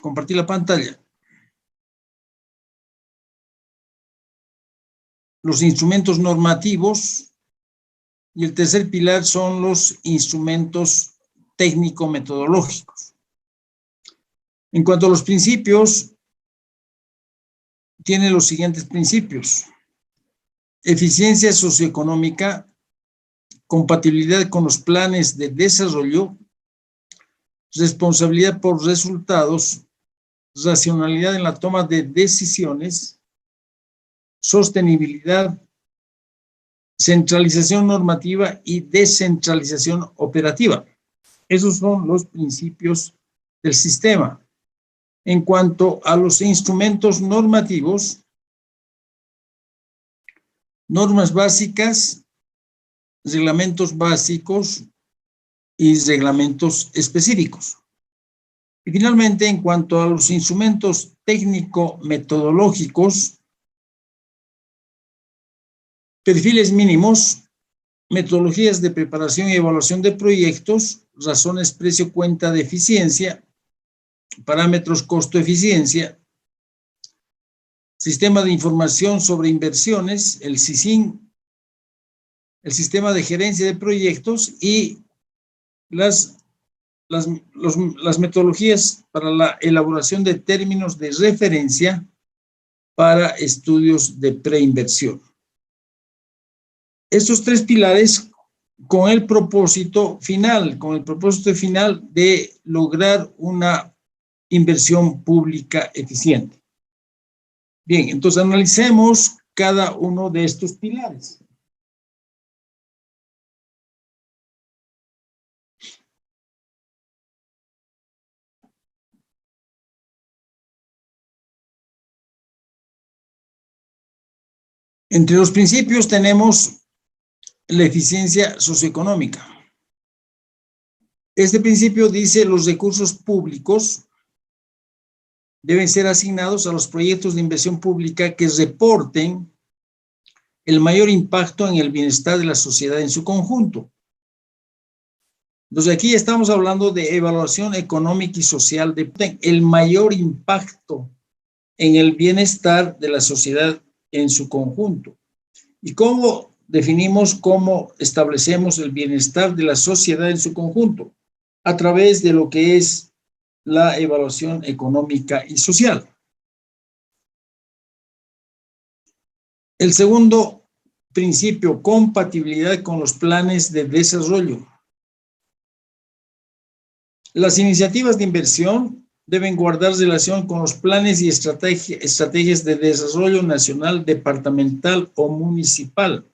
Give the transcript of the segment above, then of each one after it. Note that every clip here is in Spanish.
compartir la pantalla. Los instrumentos normativos y el tercer pilar son los instrumentos técnico-metodológicos. En cuanto a los principios, tiene los siguientes principios: eficiencia socioeconómica, compatibilidad con los planes de desarrollo, responsabilidad por resultados, racionalidad en la toma de decisiones, sostenibilidad, centralización normativa y descentralización operativa. Esos son los principios del sistema. En cuanto a los instrumentos normativos, normas básicas, reglamentos básicos y reglamentos específicos. Y finalmente, en cuanto a los instrumentos técnico-metodológicos, perfiles mínimos, metodologías de preparación y evaluación de proyectos, razones precio-cuenta de eficiencia, parámetros costo-eficiencia, sistema de información sobre inversiones, el SISIN, el sistema de gerencia de proyectos y las metodologías para la elaboración de términos de referencia para estudios de preinversión. Estos tres pilares con el propósito final de lograr una inversión pública eficiente. Bien, entonces analicemos cada uno de estos pilares. Entre los principios tenemos la eficiencia socioeconómica. Este principio dice: los recursos públicos deben ser asignados a los proyectos de inversión pública que reporten el mayor impacto en el bienestar de la sociedad en su conjunto. Entonces aquí estamos hablando de evaluación económica y social, de el mayor impacto en el bienestar de la sociedad en su conjunto. ¿Y cómo definimos, cómo establecemos el bienestar de la sociedad en su conjunto? A través de lo que es la evaluación económica y social. El segundo principio, compatibilidad con los planes de desarrollo. Las iniciativas de inversión deben guardar relación con los planes y estrategias de desarrollo nacional, departamental o municipal.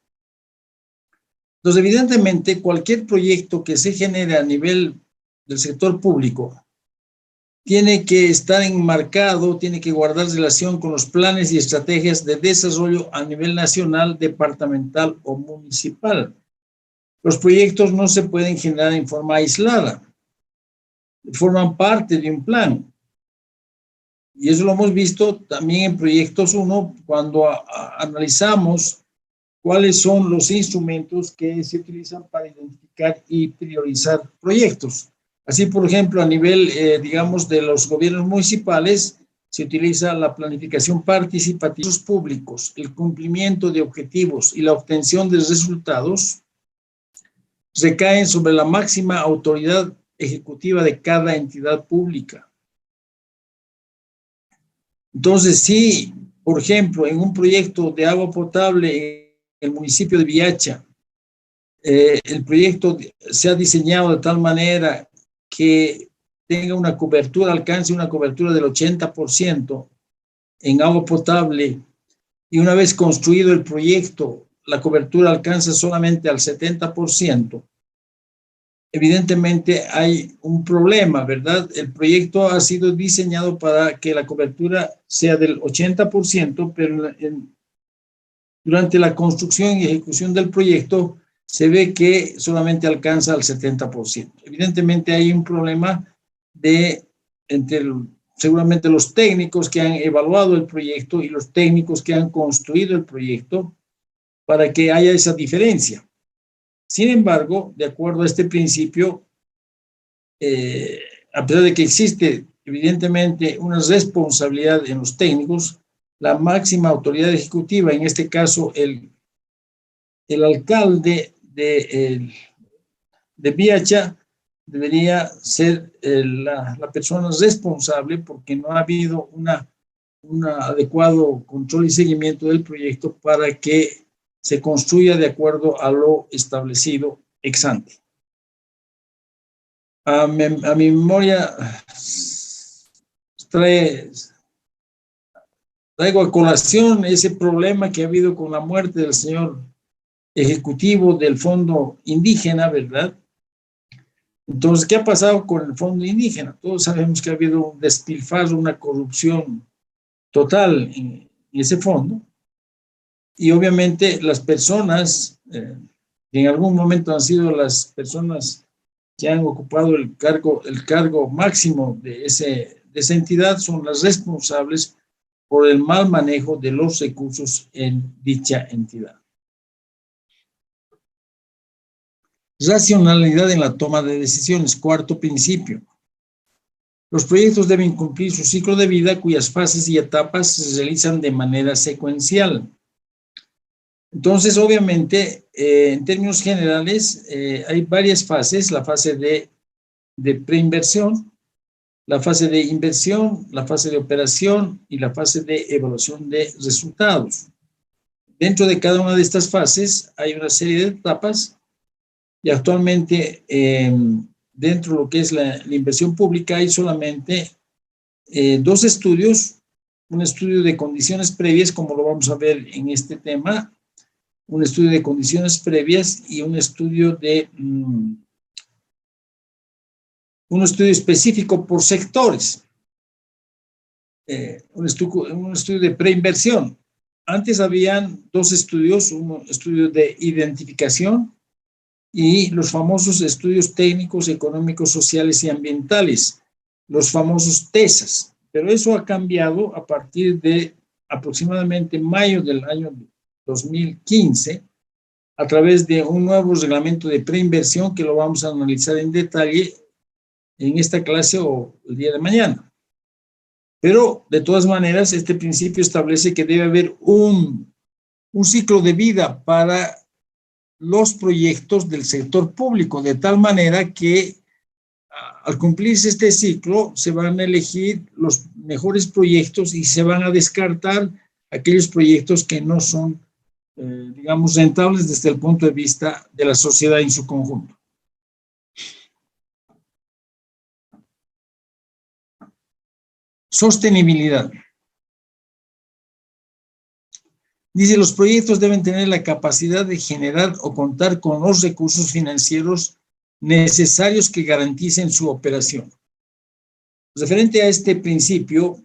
Entonces, evidentemente, cualquier proyecto que se genere a nivel del sector público tiene que estar enmarcado, tiene que guardar relación con los planes y estrategias de desarrollo a nivel nacional, departamental o municipal. Los proyectos no se pueden generar en forma aislada, forman parte de un plan. Y eso lo hemos visto también en Proyectos 1, cuando analizamos cuáles son los instrumentos que se utilizan para identificar y priorizar proyectos. Así, por ejemplo, a nivel, digamos, de los gobiernos municipales, se utiliza la planificación participativa de los públicos, el cumplimiento de objetivos y la obtención de resultados recaen sobre la máxima autoridad ejecutiva de cada entidad pública. Entonces, si, por ejemplo, en un proyecto de agua potable en el municipio de Viacha, el proyecto se ha diseñado de tal manera que tenga una cobertura, alcance una cobertura del 80% en agua potable, y una vez construido el proyecto, la cobertura alcanza solamente al 70%, evidentemente hay un problema, ¿verdad? El proyecto ha sido diseñado para que la cobertura sea del 80%, pero durante la construcción y ejecución del proyecto se ve que solamente alcanza al 70%. Evidentemente hay un problema entre seguramente los técnicos que han evaluado el proyecto y los técnicos que han construido el proyecto para que haya esa diferencia. Sin embargo, de acuerdo a este principio, a pesar de que existe evidentemente una responsabilidad en los técnicos. La máxima autoridad ejecutiva, en este caso el alcalde de Viacha, debería ser la persona responsable, porque no ha habido un adecuado control y seguimiento del proyecto para que se construya de acuerdo a lo establecido ex ante. A mi memoria traigo a colación ese problema que ha habido con la muerte del señor ejecutivo del Fondo Indígena, ¿verdad? Entonces, ¿qué ha pasado con el Fondo Indígena? Todos sabemos que ha habido un despilfarro, una corrupción total en ese fondo, y obviamente las personas que en algún momento han sido las personas que han ocupado el cargo máximo de esa entidad son las responsables por el mal manejo de los recursos en dicha entidad. Racionalidad en la toma de decisiones. Cuarto principio. Los proyectos deben cumplir su ciclo de vida, cuyas fases y etapas se realizan de manera secuencial. Entonces, obviamente, en términos generales, hay varias fases: la fase de preinversión, la fase de inversión, la fase de operación y la fase de evaluación de resultados. Dentro de cada una de estas fases hay una serie de etapas, y actualmente dentro de lo que es la inversión pública hay solamente dos estudios: un estudio de condiciones previas, como lo vamos a ver en este tema, un estudio de condiciones previas, y un estudio específico por sectores, un estudio de preinversión. Antes habían dos estudios: un estudio de identificación y los famosos estudios técnicos, económicos, sociales y ambientales, los famosos TESAS. Pero eso ha cambiado a partir de aproximadamente mayo del año 2015, a través de un nuevo reglamento de preinversión que lo vamos a analizar en detalle en esta clase o el día de mañana. Pero, de todas maneras, este principio establece que debe haber un ciclo de vida para los proyectos del sector público, de tal manera que al cumplirse este ciclo se van a elegir los mejores proyectos y se van a descartar aquellos proyectos que no son, digamos, rentables desde el punto de vista de la sociedad en su conjunto. Sostenibilidad. Dice, los proyectos deben tener la capacidad de generar o contar con los recursos financieros necesarios que garanticen su operación. Referente a este principio,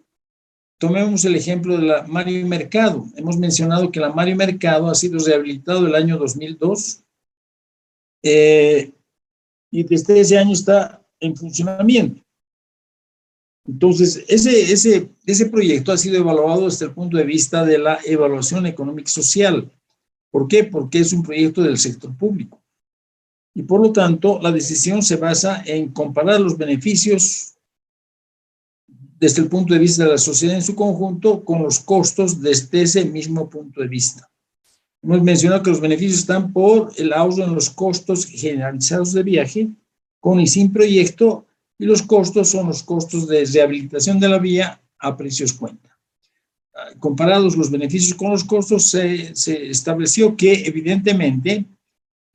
tomemos el ejemplo de la Mario Mercado. Hemos mencionado que la Mario Mercado ha sido rehabilitado el año 2002 y desde ese año está en funcionamiento. Entonces, ese proyecto ha sido evaluado desde el punto de vista de la evaluación económica y social. ¿Por qué? Porque es un proyecto del sector público. Y por lo tanto, la decisión se basa en comparar los beneficios desde el punto de vista de la sociedad en su conjunto con los costos desde ese mismo punto de vista. Hemos mencionado que los beneficios están por el ahorro en los costos generalizados de viaje, con y sin proyecto, y los costos son los costos de rehabilitación de la vía a precios cuenta. Comparados los beneficios con los costos, se estableció que evidentemente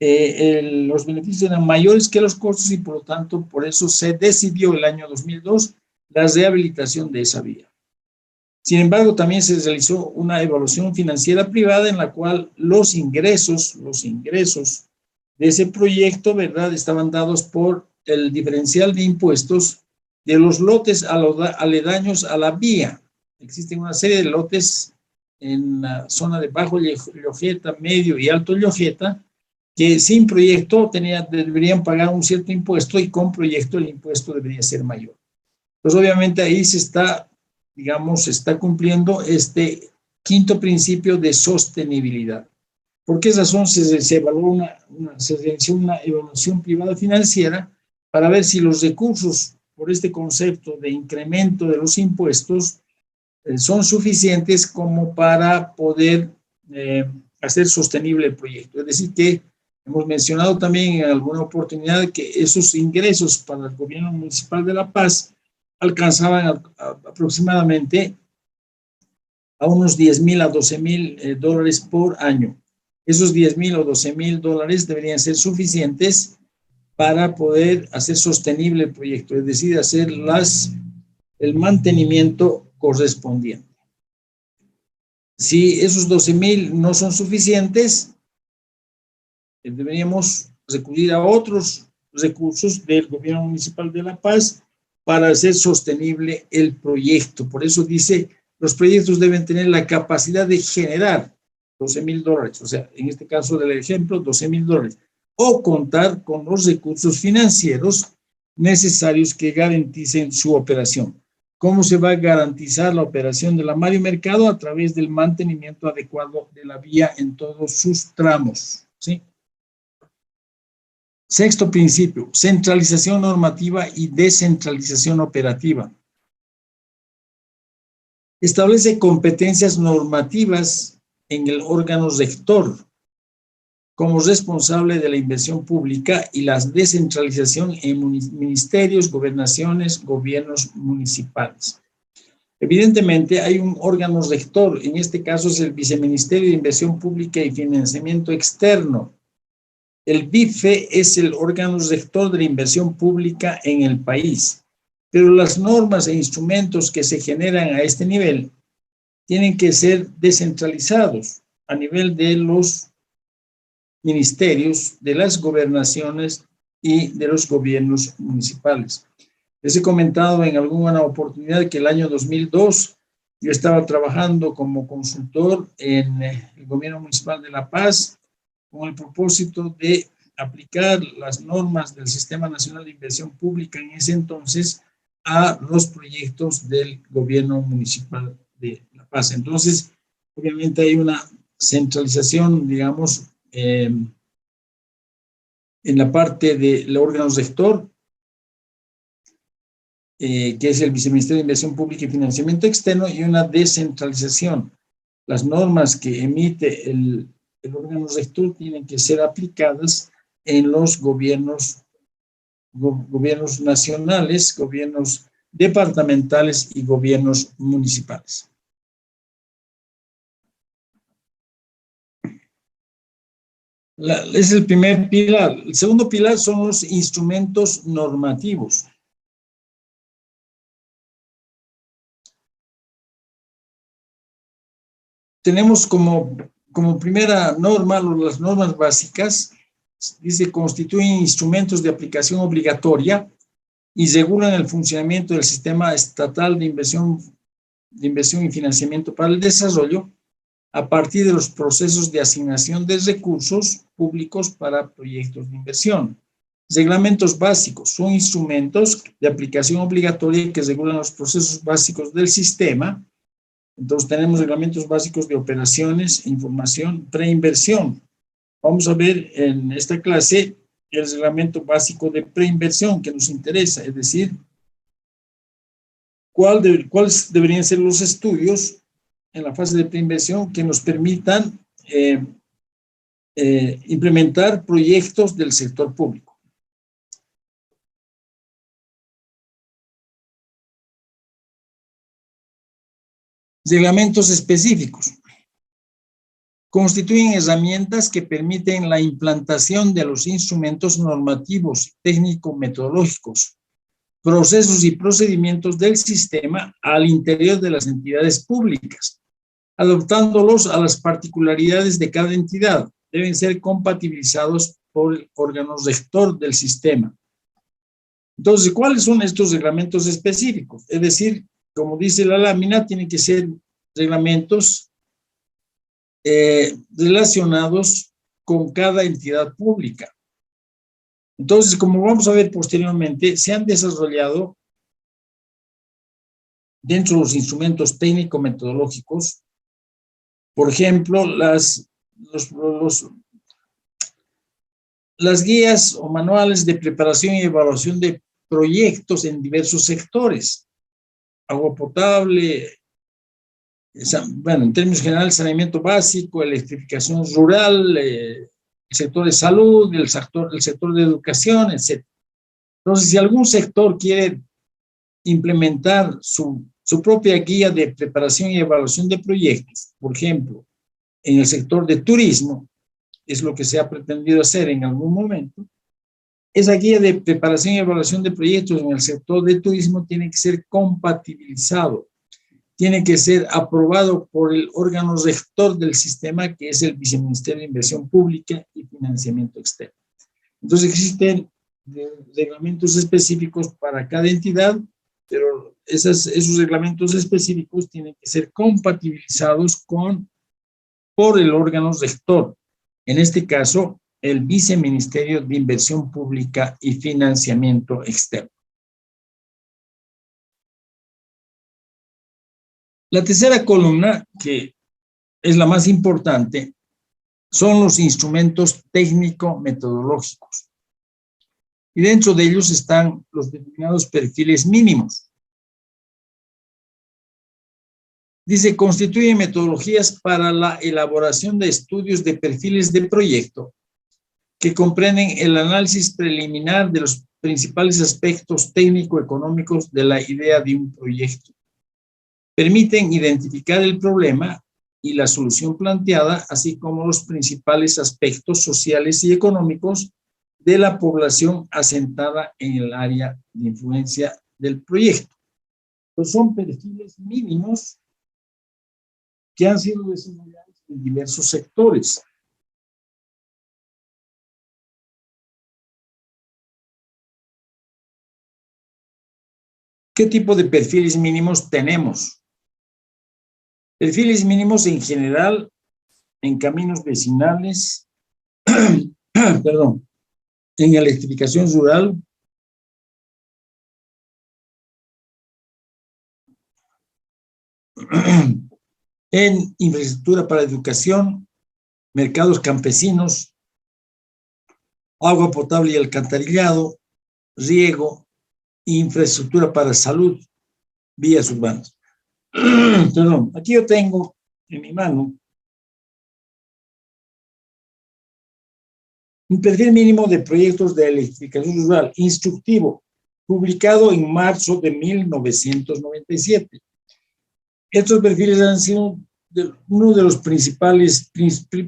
los beneficios eran mayores que los costos, y por lo tanto por eso se decidió el año 2002 la rehabilitación de esa vía. Sin embargo, también se realizó una evaluación financiera privada en la cual los ingresos de ese proyecto, ¿verdad?, estaban dados por el diferencial de impuestos de los lotes aledaños a la vía. Existen una serie de lotes en la zona de Bajo Llojeta, Medio y Alto Llojeta, que sin proyecto deberían pagar un cierto impuesto, y con proyecto el impuesto debería ser mayor. Pues obviamente ahí se está cumpliendo este quinto principio de sostenibilidad. ¿Por qué razón se realizó una evaluación privada financiera para ver si los recursos por este concepto de incremento de los impuestos, son suficientes como para poder hacer sostenible el proyecto. Es decir, que hemos mencionado también en alguna oportunidad que esos ingresos para el gobierno municipal de La Paz alcanzaban aproximadamente a unos 10,000 a 12,000 dólares por año. Esos 10,000 o 12,000 dólares deberían ser suficientes para poder hacer sostenible el proyecto, es decir, hacer el mantenimiento correspondiente. Si esos 12,000 no son suficientes, deberíamos recurrir a otros recursos del gobierno municipal de La Paz para hacer sostenible el proyecto. Por eso dice, los proyectos deben tener la capacidad de generar 12,000 dólares, o sea, en este caso del ejemplo, 12,000 dólares, o contar con los recursos financieros necesarios que garanticen su operación. ¿Cómo se va a garantizar la operación de la Mario Mercado? A través del mantenimiento adecuado de la vía en todos sus tramos, ¿sí? Sexto principio, centralización normativa y descentralización operativa. Establece competencias normativas en el órgano rector como responsable de la inversión pública y la descentralización en ministerios, gobernaciones, gobiernos municipales. Evidentemente hay un órgano rector, en este caso es el Viceministerio de Inversión Pública y Financiamiento Externo. El BIFE es el órgano rector de la inversión pública en el país, pero las normas e instrumentos que se generan a este nivel tienen que ser descentralizados a nivel de los ministerios, de las gobernaciones y de los gobiernos municipales. Les he comentado en alguna oportunidad que el año 2002 yo estaba trabajando como consultor en el gobierno municipal de La Paz con el propósito de aplicar las normas del Sistema Nacional de Inversión Pública en ese entonces a los proyectos del gobierno municipal de La Paz. Entonces, obviamente hay una centralización, digamos, en la parte del órgano rector, que es el Viceministerio de Inversión Pública y Financiamiento Externo, y una descentralización. Las normas que emite el órgano rector tienen que ser aplicadas en los gobiernos nacionales, gobiernos departamentales y gobiernos municipales. Es el primer pilar. El segundo pilar son los instrumentos normativos. Tenemos como primera norma, las normas básicas, dice, constituyen instrumentos de aplicación obligatoria y regulan el funcionamiento del sistema estatal de inversión y financiamiento para el desarrollo a partir de los procesos de asignación de recursos públicos para proyectos de inversión. Reglamentos básicos son instrumentos de aplicación obligatoria que regulan los procesos básicos del sistema. Entonces tenemos reglamentos básicos de operaciones, información, preinversión. Vamos a ver en esta clase el reglamento básico de preinversión que nos interesa, es decir, cuáles deberían ser los estudios en la fase de preinversión que nos permitan implementar proyectos del sector público. Reglamentos específicos. Constituyen herramientas que permiten la implantación de los instrumentos normativos, técnico-metodológicos, procesos y procedimientos del sistema al interior de las entidades públicas, adoptándolos a las particularidades de cada entidad. Deben ser compatibilizados por el órgano rector del sistema. Entonces, ¿cuáles son estos reglamentos específicos? Es decir, como dice la lámina, tienen que ser reglamentos relacionados con cada entidad pública. Entonces, como vamos a ver posteriormente, se han desarrollado dentro de los instrumentos técnico-metodológicos, por ejemplo, las guías o manuales de preparación y evaluación de proyectos en diversos sectores. Agua potable, bueno, en términos generales, saneamiento básico, electrificación rural, el sector de salud, el sector de educación, etc. Entonces, si algún sector quiere implementar su propia guía de preparación y evaluación de proyectos, por ejemplo, en el sector de turismo, es lo que se ha pretendido hacer en algún momento, esa guía de preparación y evaluación de proyectos en el sector de turismo tiene que ser compatibilizado, tiene que ser aprobado por el órgano rector del sistema, que es el Viceministerio de Inversión Pública y Financiamiento Externo. Entonces existen reglamentos específicos para cada entidad, pero esos reglamentos específicos tienen que ser compatibilizados por el órgano rector. En este caso, el Viceministerio de Inversión Pública y Financiamiento Externo. La tercera columna, que es la más importante, son los instrumentos técnico-metodológicos. Y dentro de ellos están los denominados perfiles mínimos. Dice, constituye metodologías para la elaboración de estudios de perfiles de proyecto que comprenden el análisis preliminar de los principales aspectos técnico-económicos de la idea de un proyecto. Permiten identificar el problema y la solución planteada, así como los principales aspectos sociales y económicos de la población asentada en el área de influencia del proyecto. Pues son perfiles mínimos que han sido desarrollados en diversos sectores. ¿Qué tipo de perfiles mínimos tenemos? Perfiles mínimos en general en caminos vecinales, perdón, en electrificación rural, en infraestructura para educación, mercados campesinos, agua potable y alcantarillado, riego, infraestructura para salud, vías urbanas. Perdón, aquí yo tengo en mi mano un perfil mínimo de proyectos de electrificación rural instructivo, publicado en marzo de 1997. Estos perfiles han sido uno de los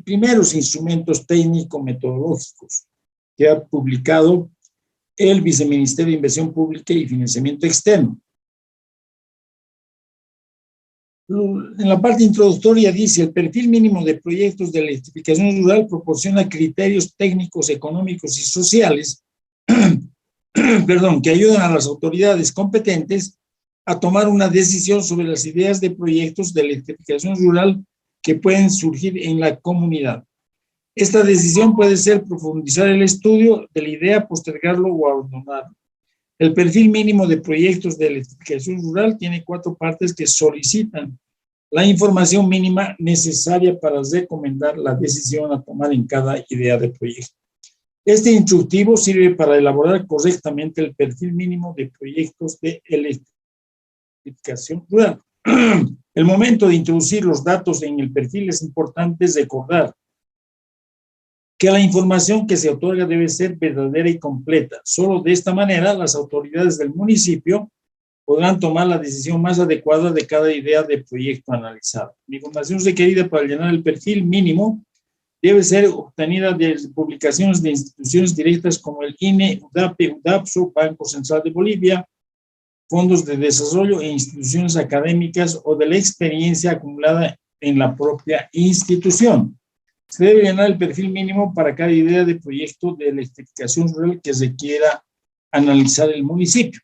primeros instrumentos técnico-metodológicos que ha publicado el Viceministerio de Inversión Pública y Financiamiento Externo. En la parte introductoria dice, el perfil mínimo de proyectos de electrificación rural proporciona criterios técnicos, económicos y sociales que ayudan a las autoridades competentes a tomar una decisión sobre las ideas de proyectos de electrificación rural que pueden surgir en la comunidad. Esta decisión puede ser profundizar el estudio de la idea, postergarlo o abandonarlo. El perfil mínimo de proyectos de electrificación rural tiene 4 partes que solicitan la información mínima necesaria para recomendar la decisión a tomar en cada idea de proyecto. Este instructivo sirve para elaborar correctamente el perfil mínimo de proyectos de electrificación rural. El momento de introducir los datos en el perfil es importante recordar que la información que se otorga debe ser verdadera y completa. Solo de esta manera las autoridades del municipio podrán tomar la decisión más adecuada de cada idea de proyecto analizado. La información requerida para llenar el perfil mínimo debe ser obtenida de publicaciones de instituciones directas como el INE, UDAPE, UDAPSO, Banco Central de Bolivia, fondos de desarrollo e instituciones académicas o de la experiencia acumulada en la propia institución. Se debe llenar el perfil mínimo para cada idea de proyecto de electrificación rural que requiera analizar el municipio.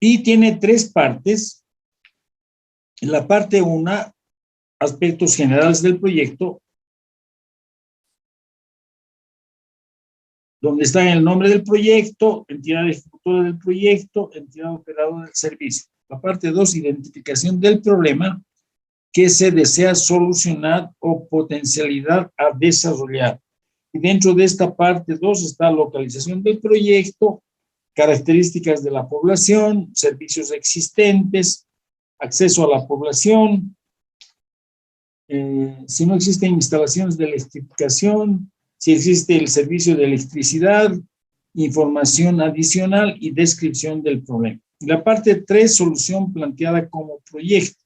Y tiene 3 partes. En la parte 1, aspectos generales del proyecto, donde está el nombre del proyecto, entidad ejecutora del proyecto, entidad operadora del servicio. La parte 2, identificación del problema que se desea solucionar o potencialidad a desarrollar. Y dentro de esta parte 2 está localización del proyecto, características de la población, servicios existentes, acceso a la población, si no existen instalaciones de electrificación, si existe el servicio de electricidad, información adicional y descripción del problema. La parte 3, solución planteada como proyecto.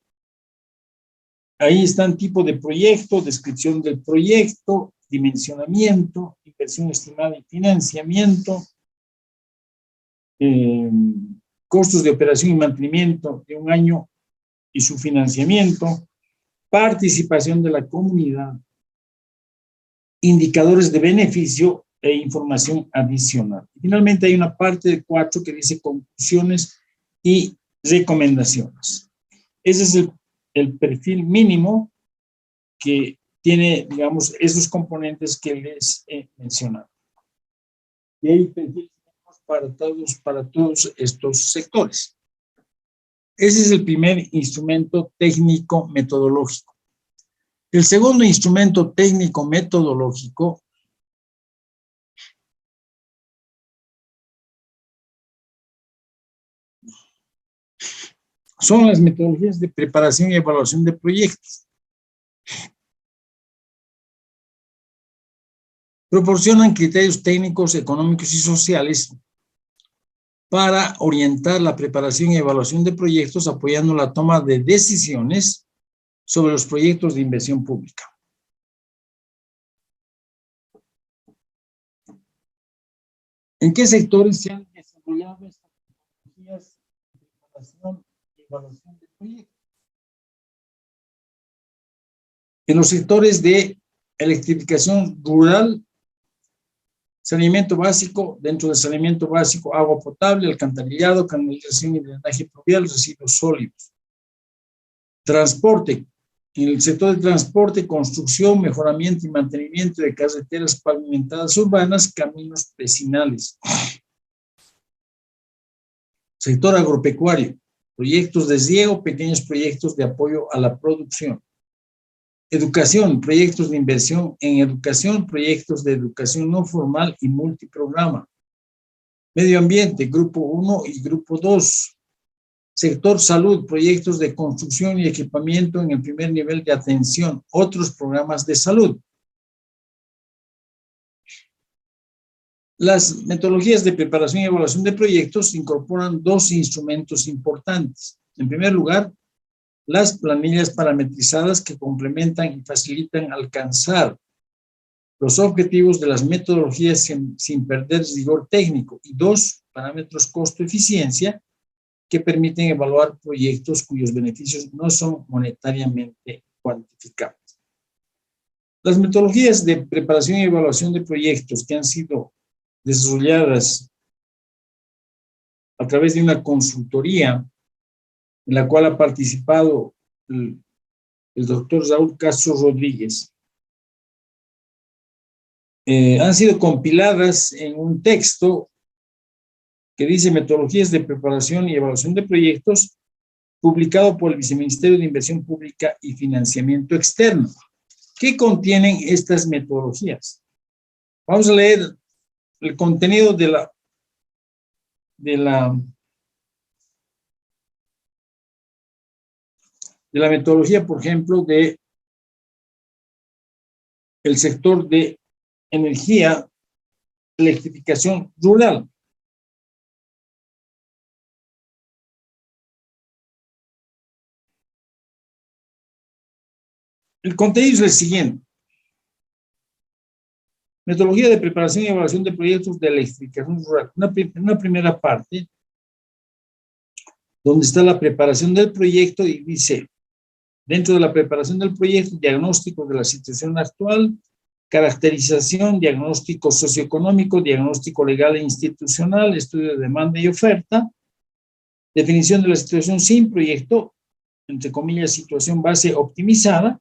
Ahí están tipo de proyecto, descripción del proyecto, dimensionamiento, inversión estimada y financiamiento, costos de operación y mantenimiento de un año y su financiamiento, participación de la comunidad, indicadores de beneficio e información adicional. Finalmente hay una parte de 4 que dice conclusiones y recomendaciones. Ese es el perfil mínimo que tiene, digamos, esos componentes que les he mencionado. Y hay perfiles para todos estos sectores. Ese es el primer instrumento técnico metodológico. El segundo instrumento técnico metodológico son las metodologías de preparación y evaluación de proyectos. Proporcionan criterios técnicos, económicos y sociales para orientar la preparación y evaluación de proyectos, apoyando la toma de decisiones sobre los proyectos de inversión pública. ¿En qué sectores se han desarrollado estas metodologías de preparación y evaluación de proyectos? En los sectores de electrificación rural, saneamiento básico, dentro del saneamiento básico, agua potable, alcantarillado, canalización y drenaje pluvial, residuos sólidos. Transporte, en el sector de transporte, construcción, mejoramiento y mantenimiento de carreteras pavimentadas urbanas, caminos vecinales. Sector agropecuario, proyectos de riego, pequeños proyectos de apoyo a la producción. Educación, proyectos de inversión en educación, proyectos de educación no formal y multiprograma. Medio ambiente, grupo 1 y grupo 2. Sector salud, proyectos de construcción y equipamiento en el primer nivel de atención, otros programas de salud. Las metodologías de preparación y evaluación de proyectos incorporan 2 instrumentos importantes. En primer lugar, las planillas parametrizadas que complementan y facilitan alcanzar los objetivos de las metodologías sin perder rigor técnico. Y 2, parámetros costo-eficiencia que permiten evaluar proyectos cuyos beneficios no son monetariamente cuantificables. Las metodologías de preparación y evaluación de proyectos que han sido desarrolladas a través de una consultoría en la cual ha participado el doctor Raúl Castro Rodríguez, han sido compiladas en un texto que dice Metodologías de Preparación y Evaluación de Proyectos, publicado por el Viceministerio de Inversión Pública y Financiamiento Externo. ¿Qué contienen estas metodologías? Vamos a leer el contenido de la metodología, por ejemplo, de el sector de energía, electrificación rural. El contenido es el siguiente. Metodología de preparación y evaluación de proyectos de electrificación rural. Una primera parte, donde está la preparación del proyecto y dice, dentro de la preparación del proyecto, diagnóstico de la situación actual, caracterización, diagnóstico socioeconómico, diagnóstico legal e institucional, estudio de demanda y oferta, definición de la situación sin proyecto, entre comillas, situación base optimizada,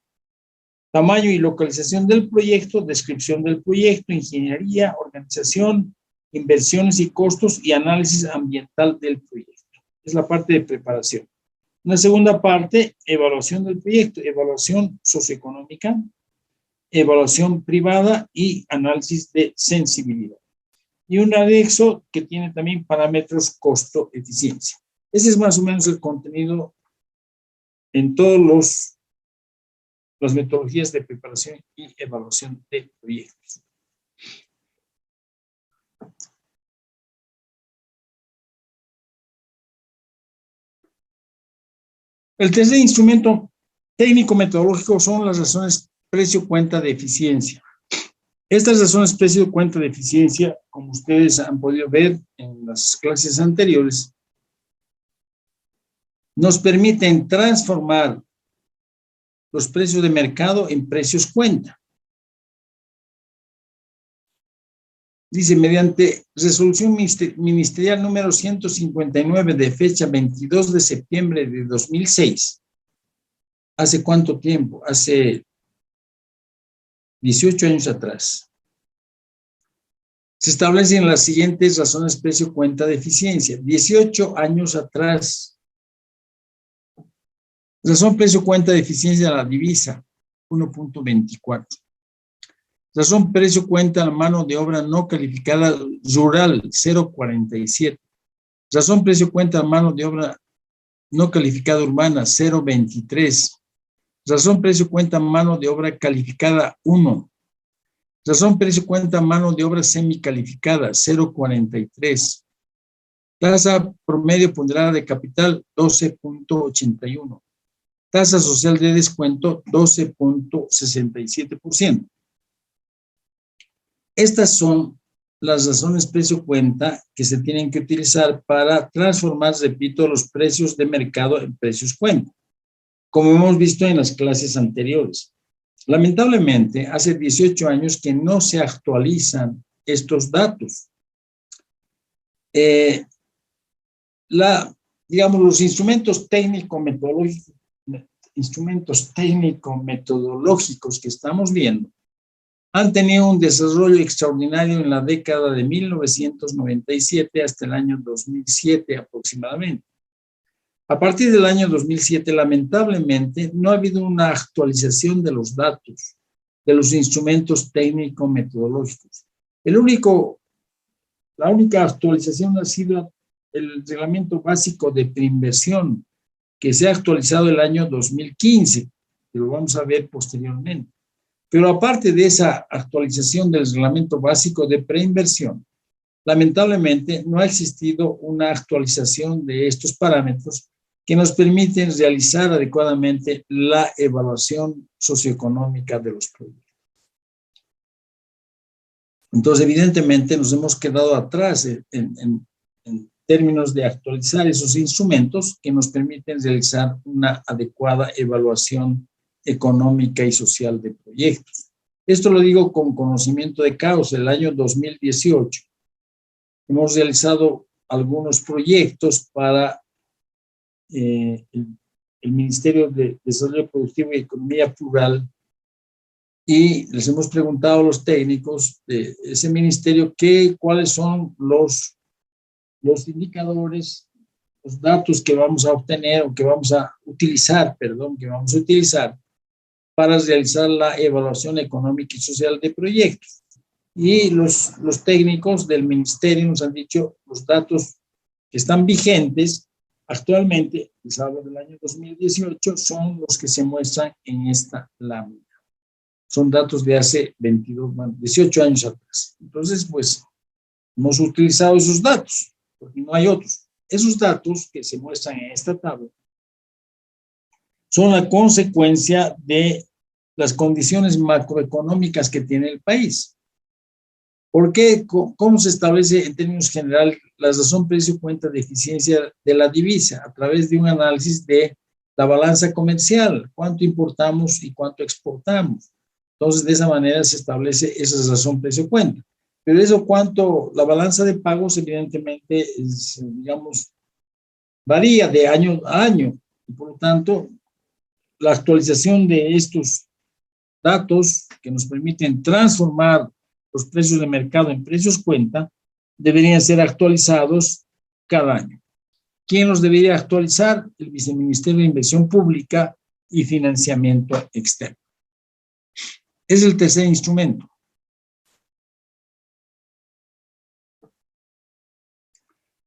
tamaño y localización del proyecto, descripción del proyecto, ingeniería, organización, inversiones y costos y análisis ambiental del proyecto. Es la parte de preparación. Una segunda parte, evaluación del proyecto, evaluación socioeconómica, evaluación privada y análisis de sensibilidad. y un anexo que tiene también parámetros costo-eficiencia. Ese es más o menos el contenido en todas las metodologías de preparación y evaluación de proyectos. El tercer instrumento técnico-metodológico son las razones precio-cuenta de eficiencia. Estas razones precio-cuenta de eficiencia, como ustedes han podido ver en las clases anteriores, nos permiten transformar los precios de mercado en precios cuenta. Dice, mediante resolución ministerial número 159 de fecha 22 de septiembre de 2006. ¿Hace cuánto tiempo? Hace 18 años atrás. Se establecen las siguientes razones precio-cuenta de eficiencia. 18 años atrás. Razón precio-cuenta de eficiencia de la divisa, 1.24. Razón precio-cuenta a la mano de obra no calificada rural, 0.47. Razón precio-cuenta a mano de obra no calificada urbana, 0.23. Razón precio-cuenta a mano de obra calificada, 1. Razón precio-cuenta a mano de obra semicalificada, 0.43. Tasa promedio ponderada de capital, 12.81. Tasa social de descuento, 12.67%. Estas son las razones precio-cuenta que se tienen que utilizar para transformar, repito, los precios de mercado en precios cuenta, como hemos visto en las clases anteriores. Lamentablemente, hace 18 años que no se actualizan estos datos. Digamos, los instrumentos técnico-metodológicos que estamos viendo han tenido un desarrollo extraordinario en la década de 1997 hasta el año 2007 aproximadamente. A partir del año 2007, lamentablemente, no ha habido una actualización de los datos, de los instrumentos técnico-metodológicos. La única actualización ha sido el reglamento básico de preinversión, que se ha actualizado el año 2015, que lo vamos a ver posteriormente. Pero aparte de esa actualización del reglamento básico de preinversión, lamentablemente no ha existido una actualización de estos parámetros que nos permiten realizar adecuadamente la evaluación socioeconómica de los proyectos. Entonces, evidentemente, nos hemos quedado atrás en términos de actualizar esos instrumentos que nos permiten realizar una adecuada evaluación económica y social de proyectos. Esto lo digo con conocimiento de causa. El año 2018 hemos realizado algunos proyectos para el Ministerio de Desarrollo Productivo y Economía Plural y les hemos preguntado a los técnicos de ese ministerio cuáles son los indicadores, los datos que vamos a obtener o que vamos a utilizar para realizar la evaluación económica y social de proyectos. Y los técnicos del ministerio nos han dicho los datos que están vigentes actualmente, les hablo del año 2018, son los que se muestran en esta lámina. Son datos de hace 18 años atrás. Entonces, pues, hemos utilizado esos datos, porque no hay otros. Esos datos que se muestran en esta tabla son la consecuencia de las condiciones macroeconómicas que tiene el país. ¿Por qué? ¿Cómo se establece en términos generales la razón precio-cuenta de eficiencia de la divisa? A través de un análisis de la balanza comercial, cuánto importamos y cuánto exportamos. Entonces, de esa manera se establece esa razón precio-cuenta. Pero eso la balanza de pagos evidentemente, digamos, varía de año a año. Y por lo tanto, la actualización de estos datos que nos permiten transformar los precios de mercado en precios cuenta deberían ser actualizados cada año. ¿Quién los debería actualizar? El Viceministerio de Inversión Pública y Financiamiento Externo. Es el tercer instrumento.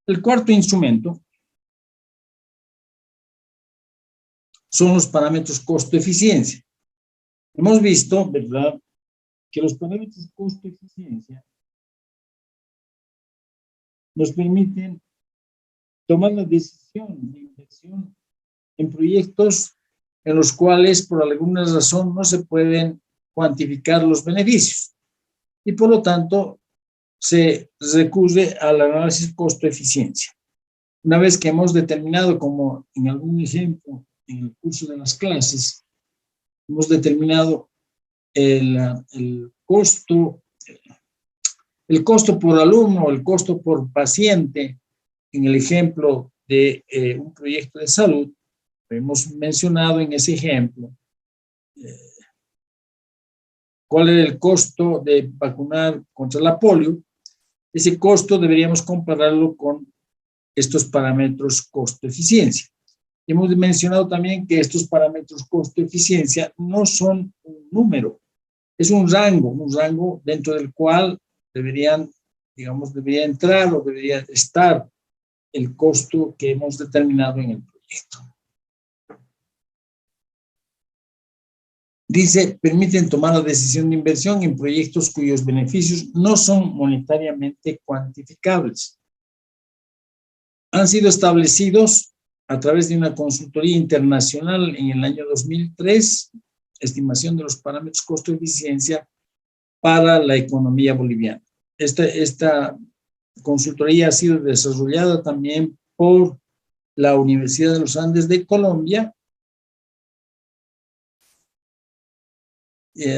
El cuarto instrumento son los parámetros costo-eficiencia. Hemos visto, ¿verdad?, que los parámetros costo-eficiencia nos permiten tomar la decisión de inversión en proyectos en los cuales por alguna razón no se pueden cuantificar los beneficios y por lo tanto se recurre al análisis costo-eficiencia. Una vez que hemos determinado, como en algún ejemplo en el curso de las clases, hemos determinado el costo por alumno, el costo por paciente, en el ejemplo de un proyecto de salud, hemos mencionado en ese ejemplo cuál era el costo de vacunar contra la polio. Ese costo deberíamos compararlo con estos parámetros costo-eficiencia. Hemos mencionado también que estos parámetros costo-eficiencia no son un número, es un rango dentro del cual debería entrar o debería estar el costo que hemos determinado en el proyecto. Dice, permiten tomar la decisión de inversión en proyectos cuyos beneficios no son monetariamente cuantificables. Han sido establecidos a través de una consultoría internacional en el año 2003, estimación de los parámetros costo-eficiencia para la economía boliviana. Esta consultoría ha sido desarrollada también por la Universidad de los Andes de Colombia,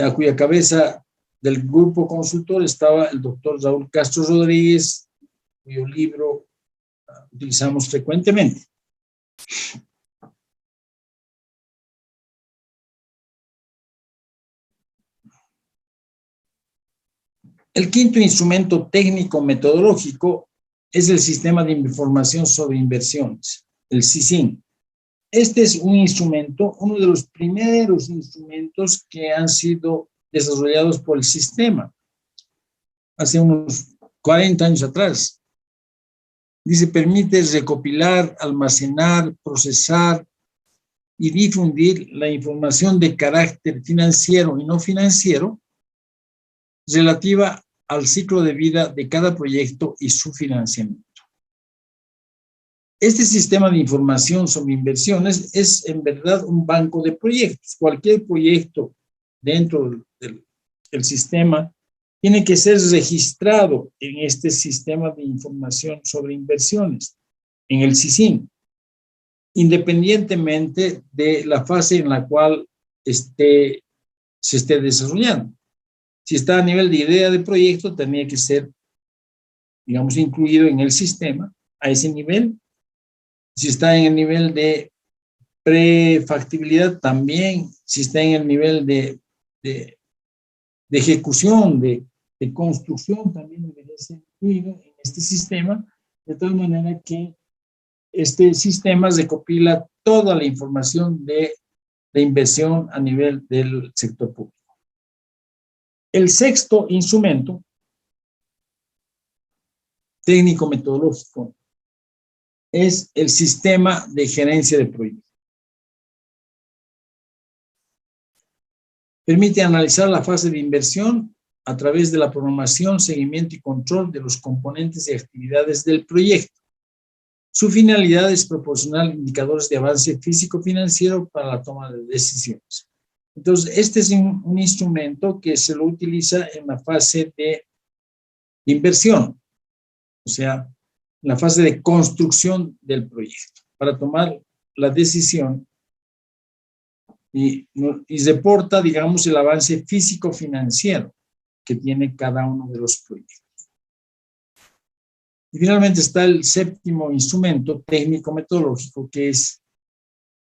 a cuya cabeza del grupo consultor estaba el doctor Raúl Castro Rodríguez, cuyo libro utilizamos frecuentemente. El quinto instrumento técnico metodológico es el Sistema de Información sobre Inversiones, el SISIN. Este es un instrumento, uno de los primeros instrumentos que han sido desarrollados por el sistema hace unos 40 años atrás. Dice, permite recopilar, almacenar, procesar y difundir la información de carácter financiero y no financiero relativa al ciclo de vida de cada proyecto y su financiamiento. Este sistema de información sobre inversiones es en verdad un banco de proyectos. Cualquier proyecto dentro del sistema tiene que ser registrado en este sistema de información sobre inversiones, en el SISIN, independientemente de la fase en la cual se esté desarrollando. Si está a nivel de idea de proyecto, tenía que ser, digamos, incluido en el sistema a ese nivel. Si está en el nivel de prefactibilidad, también. Si está en el nivel de ejecución, de construcción, también debería ser incluido en este sistema, de tal manera que este sistema recopila toda la información de inversión a nivel del sector público. El sexto instrumento técnico-metodológico es el sistema de gerencia de proyectos. Permite analizar la fase de inversión a través de la programación, seguimiento y control de los componentes y actividades del proyecto. Su finalidad es proporcionar indicadores de avance físico-financiero para la toma de decisiones. Entonces, este es un instrumento que se lo utiliza en la fase de inversión, o sea, en la fase de construcción del proyecto, para tomar la decisión y reporta, digamos, el avance físico-financiero que tiene cada uno de los proyectos. Y finalmente está el séptimo instrumento técnico-metodológico, que es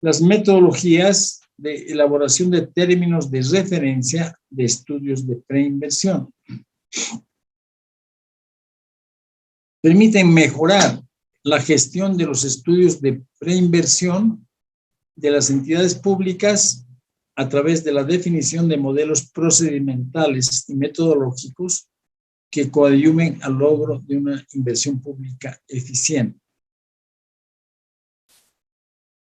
las metodologías de elaboración de términos de referencia de estudios de preinversión. Permiten mejorar la gestión de los estudios de preinversión de las entidades públicas a través de la definición de modelos procedimentales y metodológicos que coadyuven al logro de una inversión pública eficiente.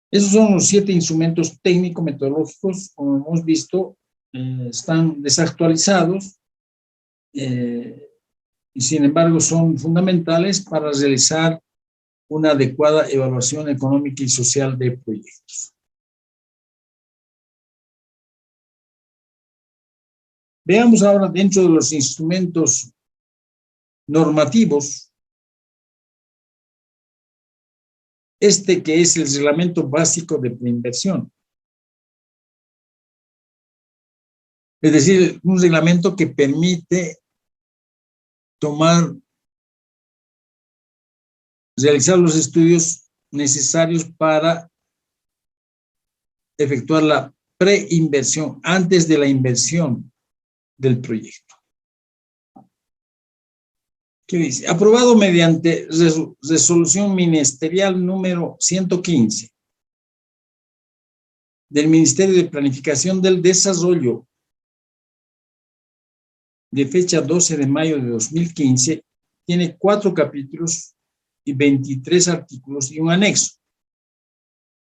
Esos son los 7 instrumentos técnico-metodológicos, como hemos visto, están desactualizados y sin embargo son fundamentales para realizar una adecuada evaluación económica y social de proyectos. Veamos ahora dentro de los instrumentos normativos, que es el reglamento básico de preinversión. Es decir, un reglamento que permite realizar los estudios necesarios para efectuar la preinversión, antes de la inversión del proyecto. ¿Qué dice? Aprobado mediante resolución ministerial número 115 del Ministerio de Planificación del Desarrollo de fecha 12 de mayo de 2015, tiene 4 capítulos y 23 artículos y un anexo.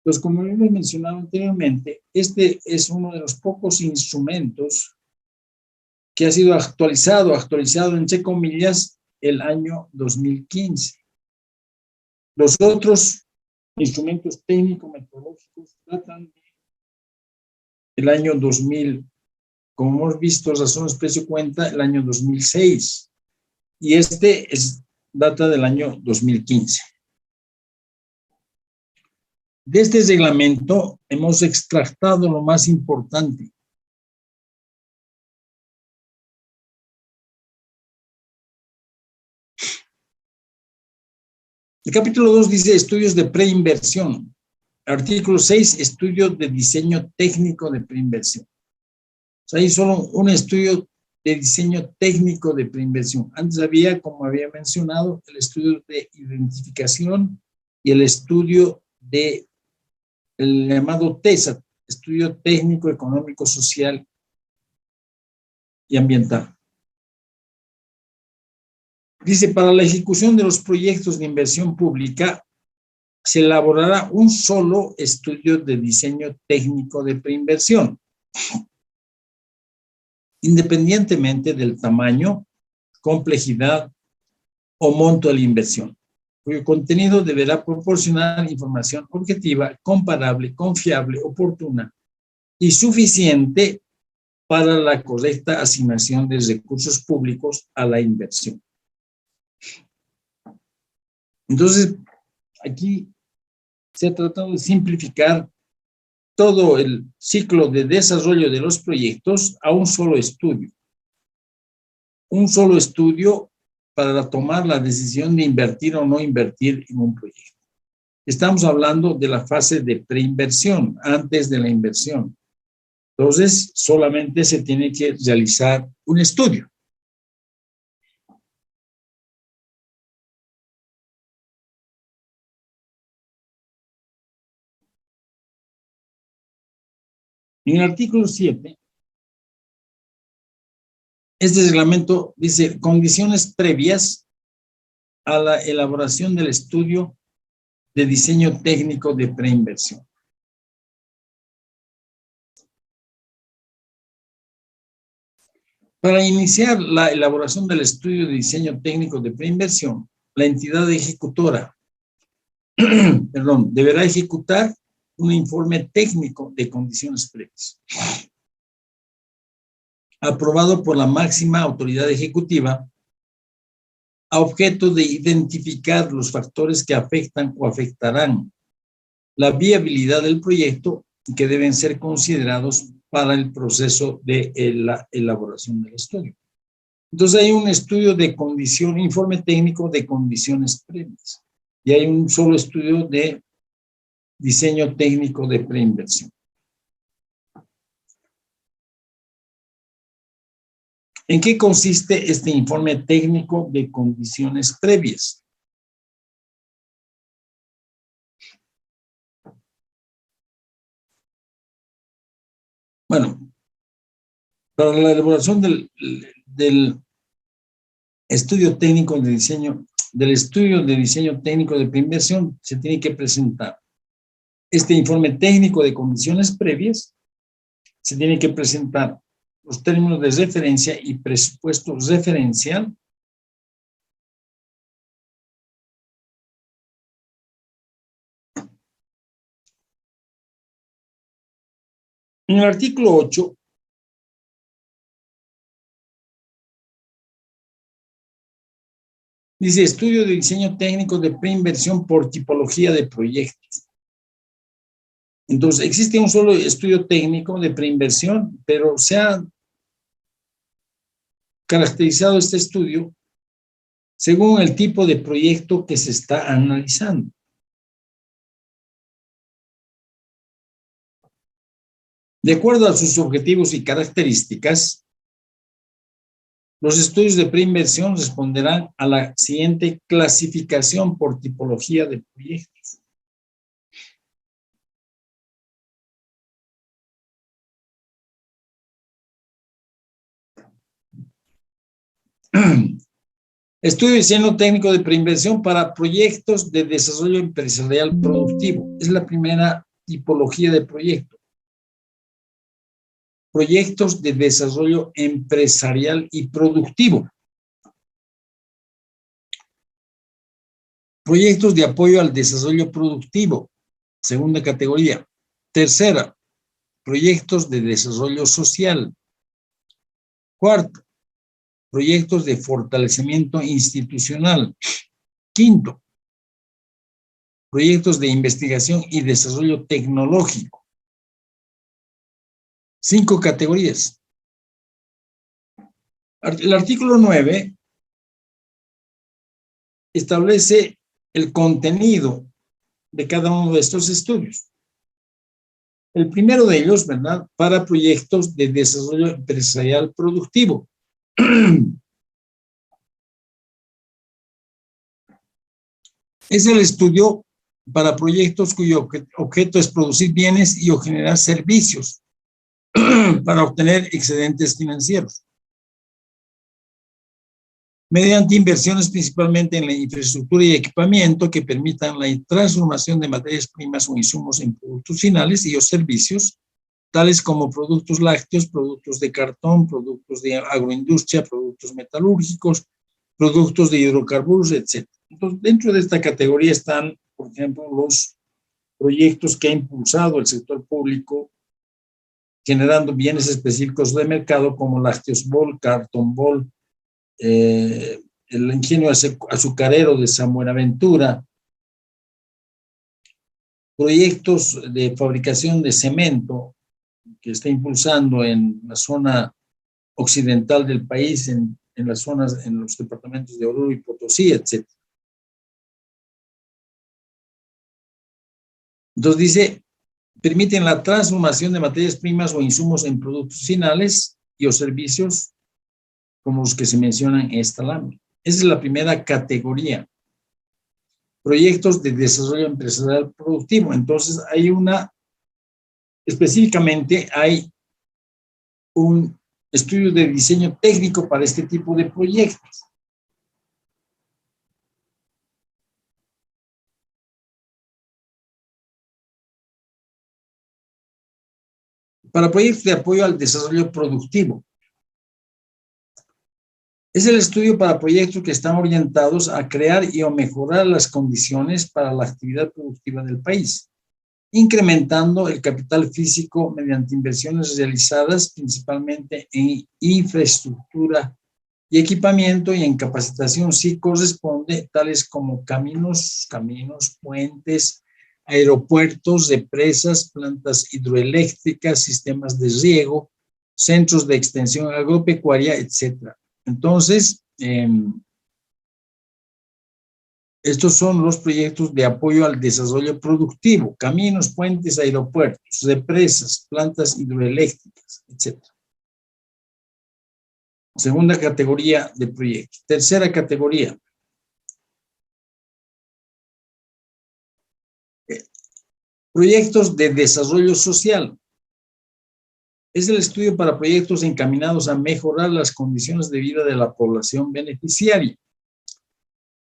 Pues como hemos mencionado anteriormente, este es uno de los pocos instrumentos que ha sido actualizado entre comillas, el año 2015. Los otros instrumentos técnico-metodológicos datan del año 2000, como hemos visto, razones precio-cuenta, el año 2006. Y data del año 2015. De este reglamento hemos extractado lo más importante. El capítulo 2 dice estudios de preinversión. Artículo 6, estudio de diseño técnico de preinversión. O sea, hay solo un estudio de diseño técnico de preinversión. Antes había, como había mencionado, el estudio de identificación y el estudio de el llamado TESA, estudio técnico, económico, social y ambiental. Dice, para la ejecución de los proyectos de inversión pública, se elaborará un solo estudio de diseño técnico de preinversión, independientemente del tamaño, complejidad o monto de la inversión, cuyo contenido deberá proporcionar información objetiva, comparable, confiable, oportuna y suficiente para la correcta asignación de recursos públicos a la inversión. Entonces, aquí se ha tratado de simplificar todo el ciclo de desarrollo de los proyectos a un solo estudio. Un solo estudio para tomar la decisión de invertir o no invertir en un proyecto. Estamos hablando de la fase de preinversión, antes de la inversión. Entonces, solamente se tiene que realizar un estudio. En el artículo 7, este reglamento dice condiciones previas a la elaboración del estudio de diseño técnico de preinversión. Para iniciar la elaboración del estudio de diseño técnico de preinversión, la entidad ejecutora deberá ejecutar un informe técnico de condiciones previas, aprobado por la máxima autoridad ejecutiva, a objeto de identificar los factores que afectan o afectarán la viabilidad del proyecto y que deben ser considerados para el proceso de la elaboración del estudio. Entonces hay un estudio de condición, informe técnico de condiciones previas, y hay un solo estudio de diseño técnico de preinversión. ¿En qué consiste este informe técnico de condiciones previas? Bueno, para la elaboración del estudio técnico de diseño, del estudio de diseño técnico de preinversión se tiene que presentar este informe técnico de condiciones previas, se tiene que presentar los términos de referencia y presupuesto referencial, en el artículo 8, dice estudio de diseño técnico de preinversión por tipología de proyectos. Entonces, existe un solo estudio técnico de preinversión, pero se ha caracterizado este estudio según el tipo de proyecto que se está analizando. De acuerdo a sus objetivos y características, los estudios de preinversión responderán a la siguiente clasificación por tipología de proyectos. Estudio de diseño técnico de preinversión para proyectos de desarrollo empresarial productivo. Es la primera tipología de proyecto. Proyectos de desarrollo empresarial y productivo. Proyectos de apoyo al desarrollo productivo. Segunda categoría. Tercera, proyectos de desarrollo social. Cuarto, proyectos de fortalecimiento institucional. Quinto, proyectos de investigación y desarrollo tecnológico. 5 categorías. El artículo 9 establece el contenido de cada uno de estos estudios. El primero de ellos, ¿verdad?, para proyectos de desarrollo empresarial productivo. Es el estudio para proyectos cuyo objeto es producir bienes y o generar servicios para obtener excedentes financieros. Mediante inversiones principalmente en la infraestructura y equipamiento que permitan la transformación de materias primas o insumos en productos finales y o servicios, tales como productos lácteos, productos de cartón, productos de agroindustria, productos metalúrgicos, productos de hidrocarburos, etc. Entonces, dentro de esta categoría están, por ejemplo, los proyectos que ha impulsado el sector público generando bienes específicos de mercado como lácteos bol, cartón bol, el ingenio azucarero de San Buenaventura, proyectos de fabricación de cemento que está impulsando en la zona occidental del país, en las zonas, en los departamentos de Oruro y Potosí, etc. Entonces dice, permiten la transformación de materias primas o insumos en productos finales y o servicios como los que se mencionan en esta lámina. Esa es la primera categoría. Proyectos de desarrollo empresarial productivo. Entonces hay específicamente hay un estudio de diseño técnico para este tipo de proyectos. Para proyectos de apoyo al desarrollo productivo. Es el estudio para proyectos que están orientados a crear y o mejorar las condiciones para la actividad productiva del país, incrementando el capital físico mediante inversiones realizadas principalmente en infraestructura y equipamiento y en capacitación si corresponde, tales como caminos, puentes, aeropuertos, represas, plantas hidroeléctricas, sistemas de riego, centros de extensión agropecuaria, etc. Entonces, estos son los proyectos de apoyo al desarrollo productivo: caminos, puentes, aeropuertos, represas, plantas hidroeléctricas, etc. Segunda categoría de proyectos. Tercera categoría. Proyectos de desarrollo social. Es el estudio para proyectos encaminados a mejorar las condiciones de vida de la población beneficiaria,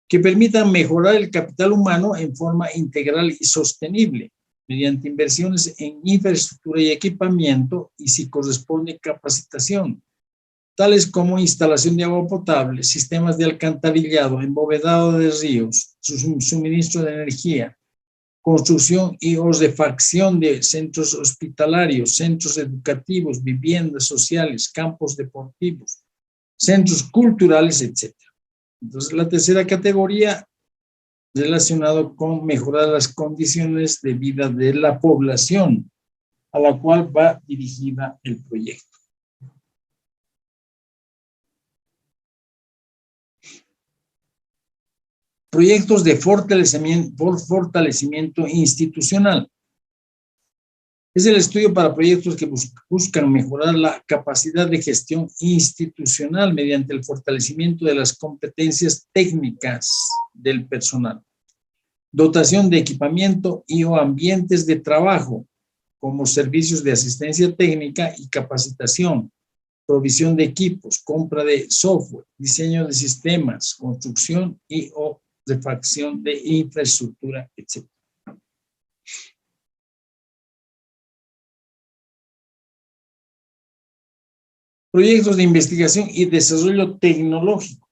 que permitan mejorar el capital humano en forma integral y sostenible, mediante inversiones en infraestructura y equipamiento y, si corresponde, capacitación, tales como instalación de agua potable, sistemas de alcantarillado, embovedado de ríos, suministro de energía, construcción y refacción de centros hospitalarios, centros educativos, viviendas sociales, campos deportivos, centros culturales, etc. Entonces, la tercera categoría, relacionado con mejorar las condiciones de vida de la población a la cual va dirigida el proyecto. Proyectos de fortalecimiento institucional. Es el estudio para proyectos que buscan mejorar la capacidad de gestión institucional mediante el fortalecimiento de las competencias técnicas del personal, dotación de equipamiento y o ambientes de trabajo, como servicios de asistencia técnica y capacitación, provisión de equipos, compra de software, diseño de sistemas, construcción y o refacción de infraestructura, etc. Proyectos de investigación y desarrollo tecnológico.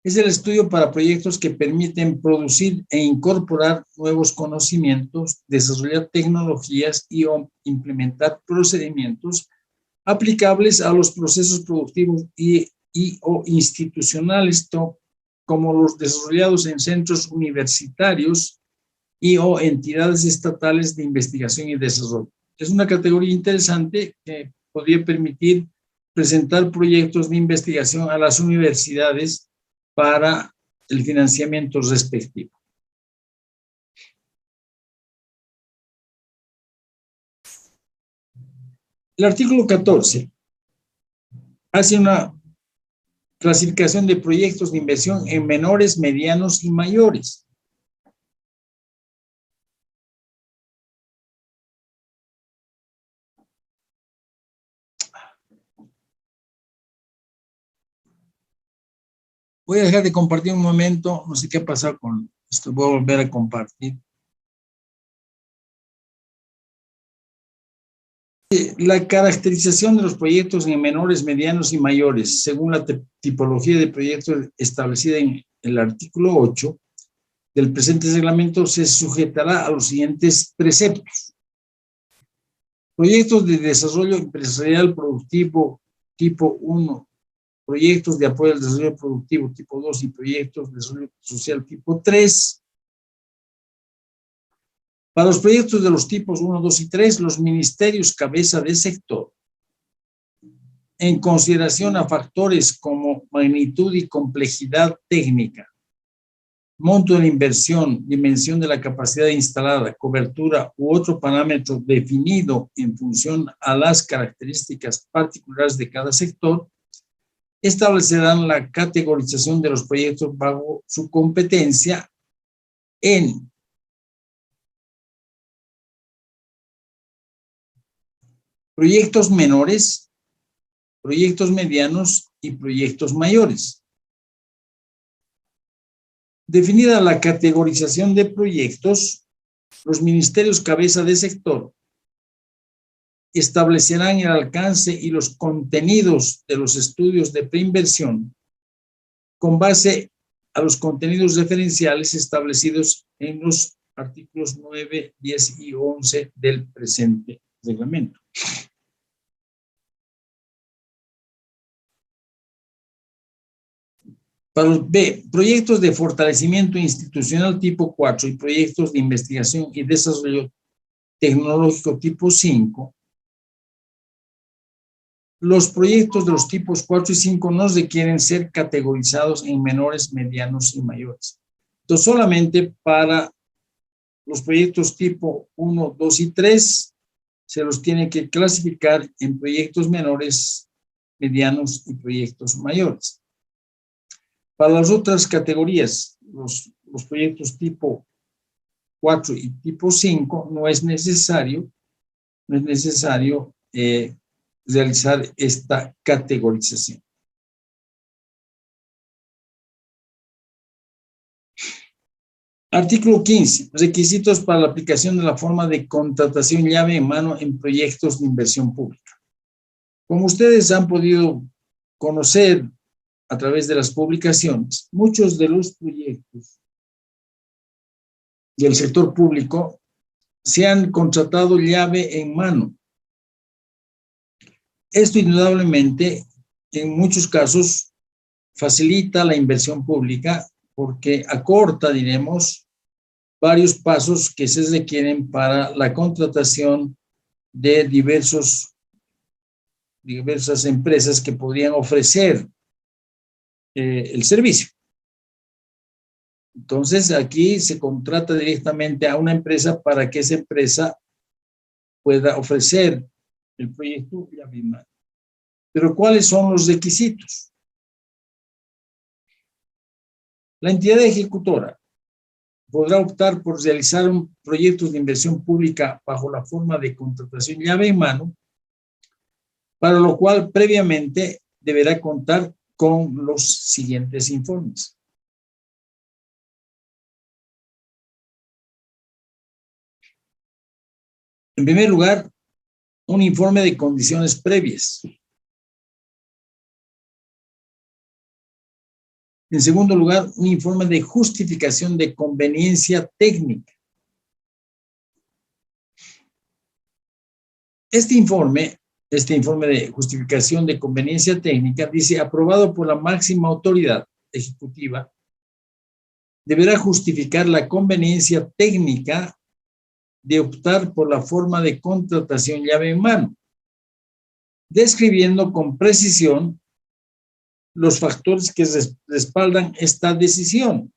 Es el estudio para proyectos que permiten producir e incorporar nuevos conocimientos, desarrollar tecnologías y o implementar procedimientos aplicables a los procesos productivos y o institucionales, como los desarrollados en centros universitarios y o entidades estatales de investigación y desarrollo. Es una categoría interesante que podría permitir presentar proyectos de investigación a las universidades para el financiamiento respectivo. El artículo 14 hace una clasificación de proyectos de inversión en menores, medianos y mayores. Voy a dejar de compartir un momento, no sé qué ha pasado con esto, voy a volver a compartir. La caracterización de los proyectos en menores, medianos y mayores, según la tipología de proyectos establecida en el artículo 8 del presente reglamento, se sujetará a los siguientes preceptos. Proyectos de desarrollo empresarial productivo tipo 1, proyectos de apoyo al desarrollo productivo tipo 2 y proyectos de desarrollo social tipo 3. Para los proyectos de los tipos 1, 2 y 3, los ministerios cabeza de sector, en consideración a factores como magnitud y complejidad técnica, monto de la inversión, dimensión de la capacidad instalada, cobertura u otro parámetro definido en función a las características particulares de cada sector, establecerán la categorización de los proyectos bajo su competencia en proyectos menores, proyectos medianos y proyectos mayores. Definida la categorización de proyectos, los ministerios cabeza de sector establecerán el alcance y los contenidos de los estudios de preinversión con base a los contenidos referenciales establecidos en los artículos 9, 10 y 11 del presente reglamento. Para los B, proyectos de fortalecimiento institucional tipo 4 y proyectos de investigación y desarrollo tecnológico tipo 5, los proyectos de los tipos 4 y 5 no requieren ser categorizados en menores, medianos y mayores. Entonces, solamente para los proyectos tipo 1, 2 y 3 se los tiene que clasificar en proyectos menores, medianos y proyectos mayores. Para las otras categorías, los proyectos tipo 4 y tipo 5, no es necesario no es necesario realizar esta categorización. Artículo 15. Requisitos para la aplicación de la forma de contratación llave en mano en proyectos de inversión pública. Como ustedes han podido conocer a través de las publicaciones, muchos de los proyectos del sector público se han contratado llave en mano. Esto indudablemente, en muchos casos, facilita la inversión pública porque acorta, diremos, varios pasos que se requieren para la contratación de diversas empresas que podrían ofrecer el servicio. Entonces, aquí se contrata directamente a una empresa para que esa empresa pueda ofrecer el proyecto llave en mano. Pero, ¿cuáles son los requisitos? La entidad ejecutora podrá optar por realizar un proyecto de inversión pública bajo la forma de contratación llave en mano, para lo cual previamente deberá contar con los siguientes informes. En primer lugar, un informe de condiciones previas. En segundo lugar, un informe de justificación de conveniencia técnica. Este informe de justificación de conveniencia técnica dice, aprobado por la máxima autoridad ejecutiva, deberá justificar la conveniencia técnica de optar por la forma de contratación llave en mano, describiendo con precisión los factores que respaldan esta decisión,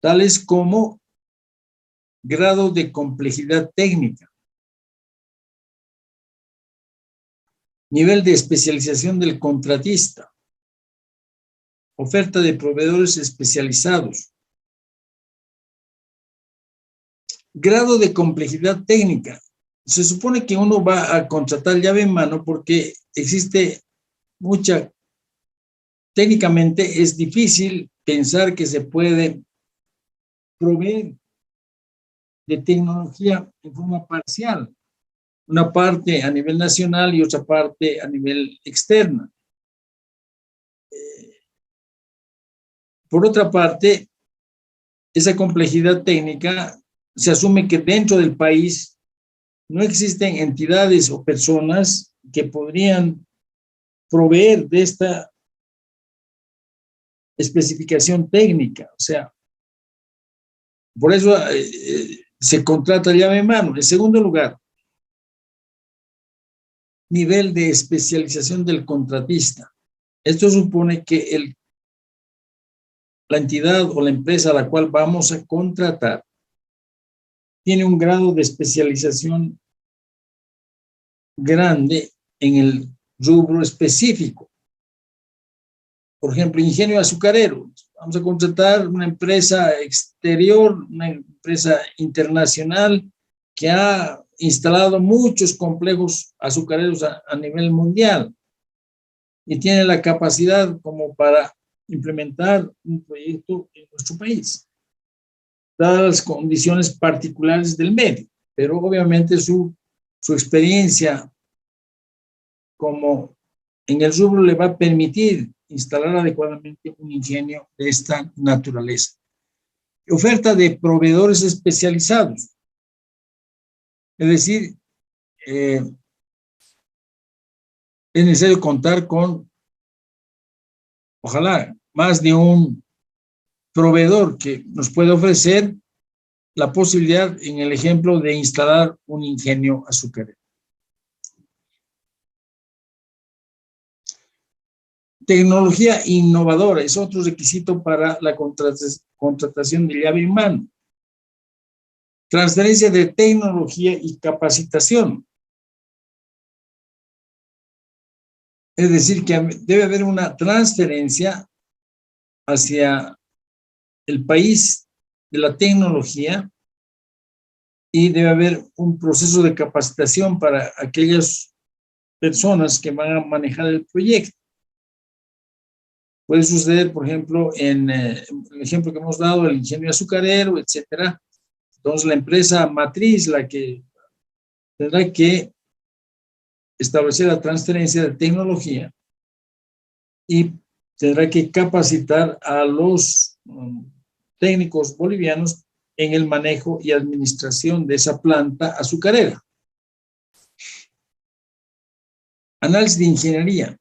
tales como grado de complejidad técnica, nivel de especialización del contratista, oferta de proveedores especializados, grado de complejidad técnica. Se supone que uno va a contratar llave en mano porque existe técnicamente es difícil pensar que se puede proveer de tecnología en forma parcial, una parte a nivel nacional y otra parte a nivel externa. Por otra parte, esa complejidad técnica se asume que dentro del país no existen entidades o personas que podrían proveer de esta especificación técnica. O sea, por eso se contrata llave en mano. En segundo lugar, nivel de especialización del contratista. Esto supone que la entidad o la empresa a la cual vamos a contratar tiene un grado de especialización grande en el rubro específico. Por ejemplo, ingenio azucarero. Vamos a contratar una empresa exterior, una empresa internacional que ha instalado muchos complejos azucareros a nivel mundial y tiene la capacidad como para implementar un proyecto en nuestro país, dadas las condiciones particulares del medio, pero obviamente su experiencia como en el rubro le va a permitir instalar adecuadamente un ingenio de esta naturaleza. Oferta de proveedores especializados. Es decir, es necesario contar con, ojalá, más de un proveedor que nos pueda ofrecer la posibilidad, en el ejemplo, de instalar un ingenio azucarero. Tecnología innovadora es otro requisito para la contratación de llave en mano. Transferencia de tecnología y capacitación. Es decir, que debe haber una transferencia hacia el país de la tecnología y debe haber un proceso de capacitación para aquellas personas que van a manejar el proyecto. Puede suceder, por ejemplo, en el ejemplo que hemos dado, el ingenio azucarero, etcétera. Entonces, la empresa matriz, la que tendrá que establecer la transferencia de tecnología y tendrá que capacitar a los técnicos bolivianos en el manejo y administración de esa planta azucarera. Análisis de ingeniería.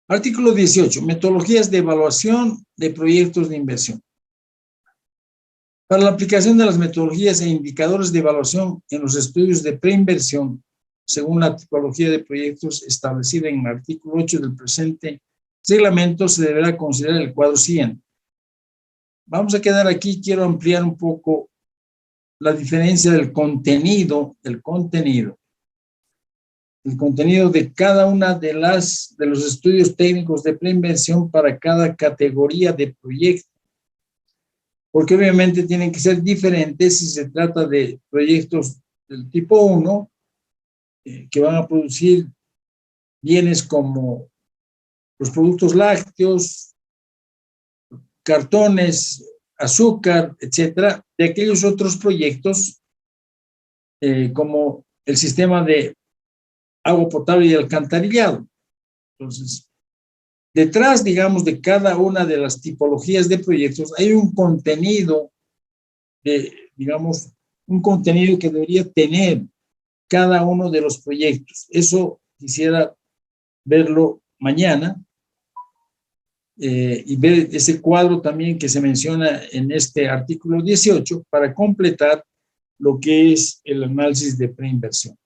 Artículo 18. Metodologías de evaluación de proyectos de inversión. Para la aplicación de las metodologías e indicadores de evaluación en los estudios de preinversión, según la tipología de proyectos establecida en el artículo 8 del presente reglamento, se deberá considerar el cuadro siguiente. Vamos a quedar aquí, quiero ampliar un poco la diferencia del contenido de cada una de los estudios técnicos de preinversión para cada categoría de proyecto. Porque obviamente tienen que ser diferentes si se trata de proyectos del tipo 1, que van a producir bienes como los productos lácteos, cartones, azúcar, etcétera, de aquellos otros proyectos como el sistema de agua potable y alcantarillado. Entonces, detrás, digamos, de cada una de las tipologías de proyectos hay un contenido, digamos, un contenido que debería tener cada uno de los proyectos. Eso quisiera verlo mañana y ver ese cuadro también que se menciona en este artículo 18 para completar lo que es el análisis de preinversión.